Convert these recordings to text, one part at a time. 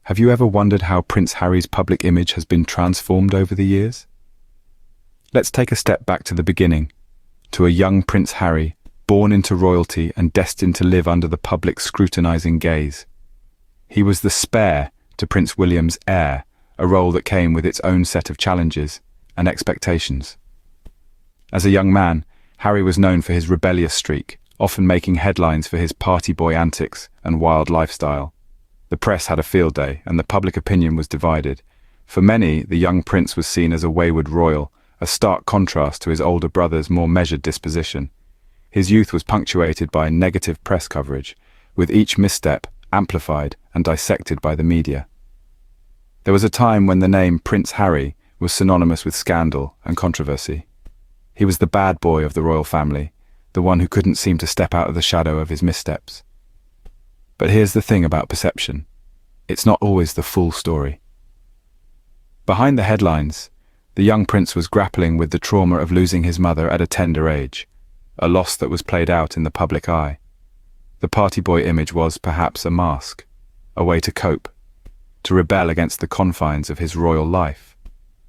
Have you ever wondered how Prince Harry's public image has been transformed over the years? Let's take a step back to the beginning, to a young Prince Harry, born into royalty and destined to live under the public's scrutinizing gaze. He was the spare to Prince William's heir, a role that came with its own set of challenges and expectations. As a young man, Harry was known for his rebellious streak, often making headlines for his party boy antics and wild lifestyle. The press had a field day, and the public opinion was divided. For many, the young prince was seen as a wayward royal, a stark contrast to his older brother's more measured disposition. His youth was punctuated by negative press coverage, with each misstep amplified and dissected by the media. There was a time when the name Prince Harry was synonymous with scandal and controversy. He was the bad boy of the royal family, the one who couldn't seem to step out of the shadow of his missteps. But here's the thing about perception. It's not always the full story. Behind the headlines, the young prince was grappling with the trauma of losing his mother at a tender age, a loss that was played out in the public eye. The party boy image was perhaps a mask, a way to cope, to rebel against the confines of his royal life.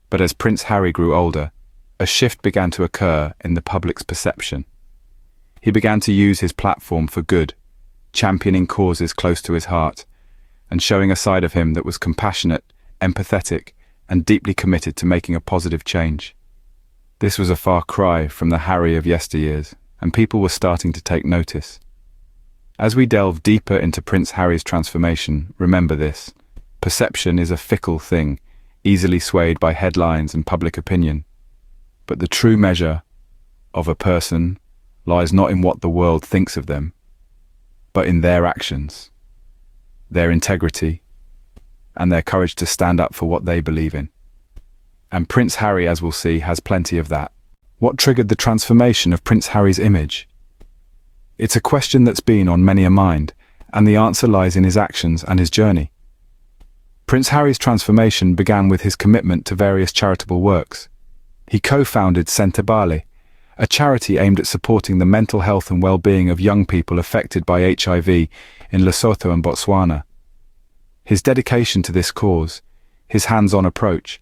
But as Prince Harry grew older, a shift began to occur in the public's perception. He began to use his platform for good, championing causes close to his heart, and showing a side of him that was compassionate, empathetic, and deeply committed to making a positive change. This was a far cry from the Harry of yesteryears, and people were starting to take notice. As we delve deeper into Prince Harry's transformation, remember this: perception is a fickle thing, easily swayed by headlines and public opinion. But the true measure of a person lies not in what the world thinks of them, but in their actions, their integrity, and their courage to stand up for what they believe in. And Prince Harry, as we'll see, has plenty of that. What triggered the transformation of Prince Harry's image? It's a question that's been on many a mind, and the answer lies in his actions and his journey. Prince Harry's transformation began with his commitment to various charitable works. He co-founded Embodying, a charity aimed at supporting the mental health and well-being of young people affected by HIV in Lesotho and Botswana. His dedication to this cause, his hands-on approach,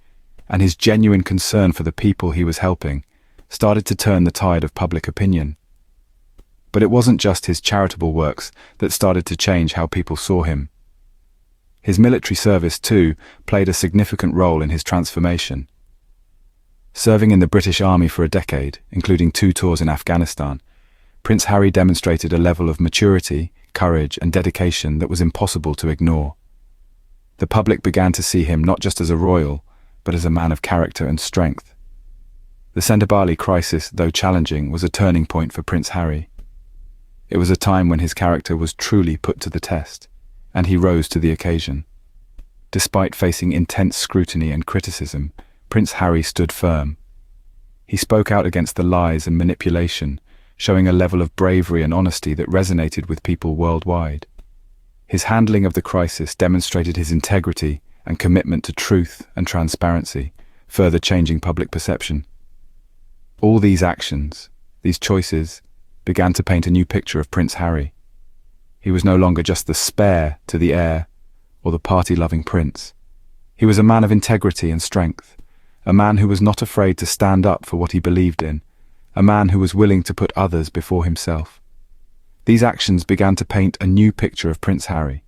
and his genuine concern for the people he was helping started to turn the tide of public opinion. But it wasn't just his charitable works that started to change how people saw him. His military service, too, played a significant role in his transformation. Serving in the British Army for a decade, including 2 tours in Afghanistan, Prince Harry demonstrated a level of maturity, courage, and dedication that was impossible to ignore. The public began to see him not just as a royal, but as a man of character and strength. The Sendabali crisis, though challenging, was a turning point for Prince Harry. It was a time when his character was truly put to the test, and he rose to the occasion. Despite facing intense scrutiny and criticism, Prince Harry stood firm. He spoke out against the lies and manipulation, showing a level of bravery and honesty that resonated with people worldwide. His handling of the crisis demonstrated his integrity and commitment to truth and transparency, further changing public perception. All these actions, these choices, began to paint a new picture of Prince Harry. He was no longer just the spare to the heir or the party-loving prince. He was a man of integrity and strength, a man who was not afraid to stand up for what he believed in, a man who was willing to put others before himself. These actions began to paint a new picture of Prince Harry,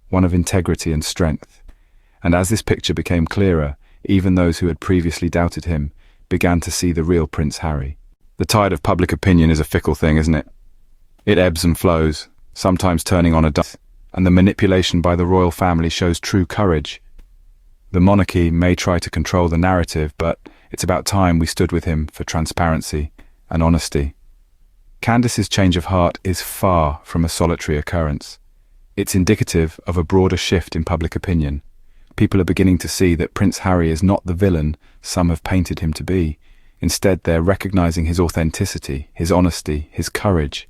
one of integrity and strength. And as this picture became clearer, even those who had previously doubted him began to see the real Prince Harry. The tide of public opinion is a fickle thing, isn't it? It ebbs and flows, sometimes turning on a dime, and the manipulation by the royal family shows true courage. The monarchy may try to control the narrative, but it's about time we stood with him for transparency and honesty. Candace's change of heart is far from a solitary occurrence. It's indicative of a broader shift in public opinion. People are beginning to see that Prince Harry is not the villain some have painted him to be. Instead, they're recognizing his authenticity, his honesty, his courage.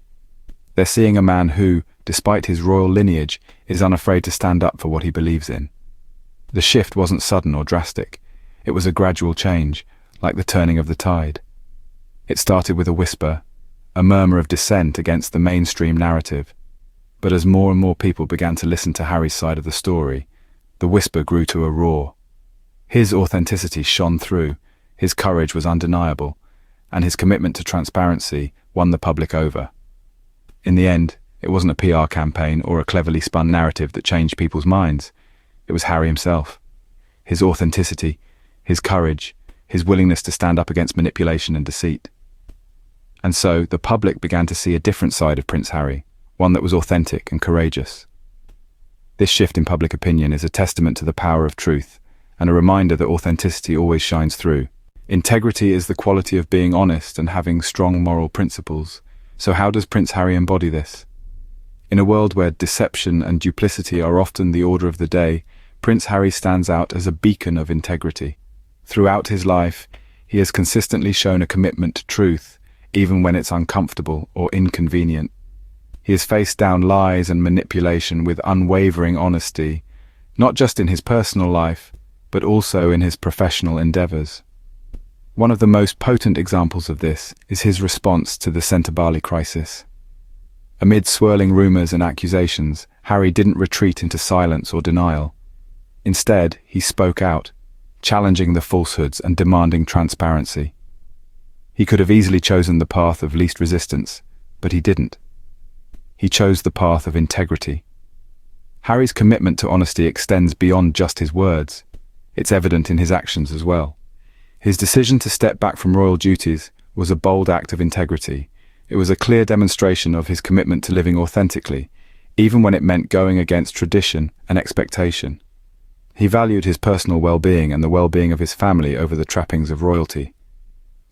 They're seeing a man who, despite his royal lineage, is unafraid to stand up for what he believes in. The shift wasn't sudden or drastic. It was a gradual change, like the turning of the tide. It started with a whisper, a murmur of dissent against the mainstream narrative. But as more and more people began to listen to Harry's side of the story, the whisper grew to a roar. His authenticity shone through, his courage was undeniable, and his commitment to transparency won the public over. In the end, it wasn't a PR campaign or a cleverly spun narrative that changed people's minds. It was Harry himself. His authenticity, his courage, his willingness to stand up against manipulation and deceit. And so, the public began to see a different side of Prince Harry, one that was authentic and courageous. This shift in public opinion is a testament to the power of truth, and a reminder that authenticity always shines through. Integrity is the quality of being honest and having strong moral principles. So how does Prince Harry embody this? In a world where deception and duplicity are often the order of the day, Prince Harry stands out as a beacon of integrity. Throughout his life, he has consistently shown a commitment to truth, even when it's uncomfortable or inconvenient. He has faced down lies and manipulation with unwavering honesty, not just in his personal life, but also in his professional endeavors. One of the most potent examples of this is his response to the Centre crisis. Amid swirling rumors and accusations, Harry didn't retreat into silence or denial. Instead, he spoke out, challenging the falsehoods and demanding transparency. He could have easily chosen the path of least resistance, but he didn't. He chose the path of integrity. Harry's commitment to honesty extends beyond just his words. It's evident in his actions as well. His decision to step back from royal duties was a bold act of integrity. It was a clear demonstration of his commitment to living authentically, even when it meant going against tradition and expectation. He valued his personal well-being and the well-being of his family over the trappings of royalty.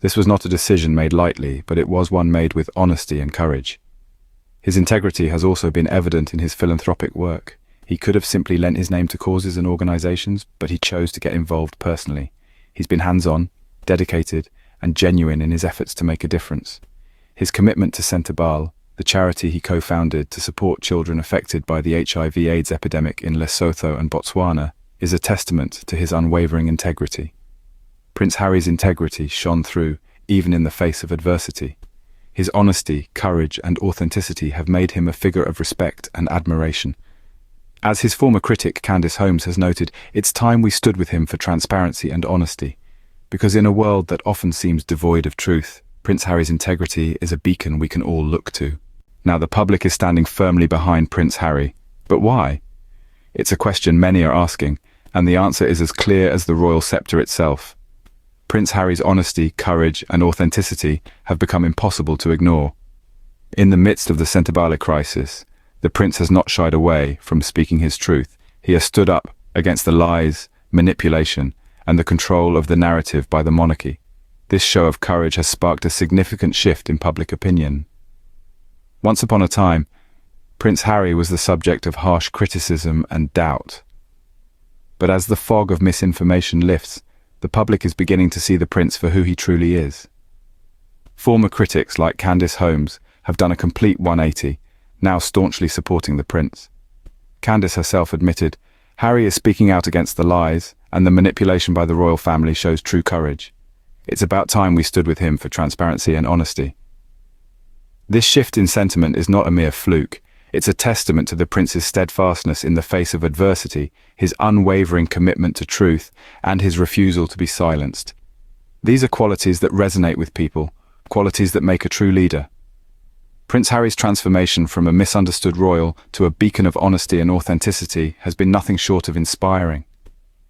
This was not a decision made lightly, but it was one made with honesty and courage. His integrity has also been evident in his philanthropic work. He could have simply lent his name to causes and organizations, but he chose to get involved personally. He's been hands-on, dedicated, and genuine in his efforts to make a difference. His commitment to Centre, the charity he co-founded to support children affected by the HIV/AIDS epidemic in Lesotho and Botswana, is a testament to his unwavering integrity. Prince Harry's integrity shone through, even in the face of adversity. His honesty, courage, and authenticity have made him a figure of respect and admiration. As his former critic Candace Holmes has noted, it's time we stood with him for transparency and honesty. Because in a world that often seems devoid of truth, Prince Harry's integrity is a beacon we can all look to. Now the public is standing firmly behind Prince Harry. But why? It's a question many are asking, and the answer is as clear as the royal scepter itself. Prince Harry's honesty, courage, and authenticity have become impossible to ignore. In the midst of the Centre crisis, the prince has not shied away from speaking his truth. He has stood up against the lies, manipulation, and the control of the narrative by the monarchy. This show of courage has sparked a significant shift in public opinion. Once upon a time, Prince Harry was the subject of harsh criticism and doubt. But as the fog of misinformation lifts, the public is beginning to see the prince for who he truly is. Former critics like Candace Holmes have done a complete 180, now staunchly supporting the prince. Candace herself admitted, "Harry is speaking out against the lies, and the manipulation by the royal family shows true courage. It's about time we stood with him for transparency and honesty." This shift in sentiment is not a mere fluke. It's a testament to the prince's steadfastness in the face of adversity, his unwavering commitment to truth, and his refusal to be silenced. These are qualities that resonate with people, qualities that make a true leader. Prince Harry's transformation from a misunderstood royal to a beacon of honesty and authenticity has been nothing short of inspiring.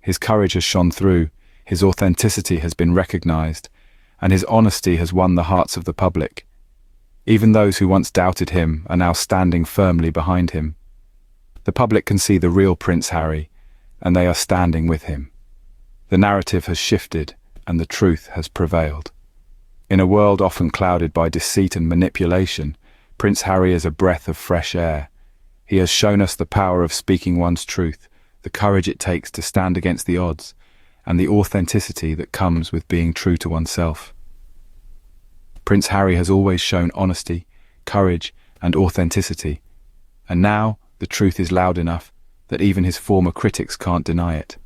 His courage has shone through, his authenticity has been recognized, and his honesty has won the hearts of the public. Even those who once doubted him are now standing firmly behind him. The public can see the real Prince Harry, and they are standing with him. The narrative has shifted, and the truth has prevailed. In a world often clouded by deceit and manipulation, Prince Harry is a breath of fresh air. He has shown us the power of speaking one's truth, the courage it takes to stand against the odds, and the authenticity that comes with being true to oneself. Prince Harry has always shown honesty, courage, and authenticity, and now the truth is loud enough that even his former critics can't deny it.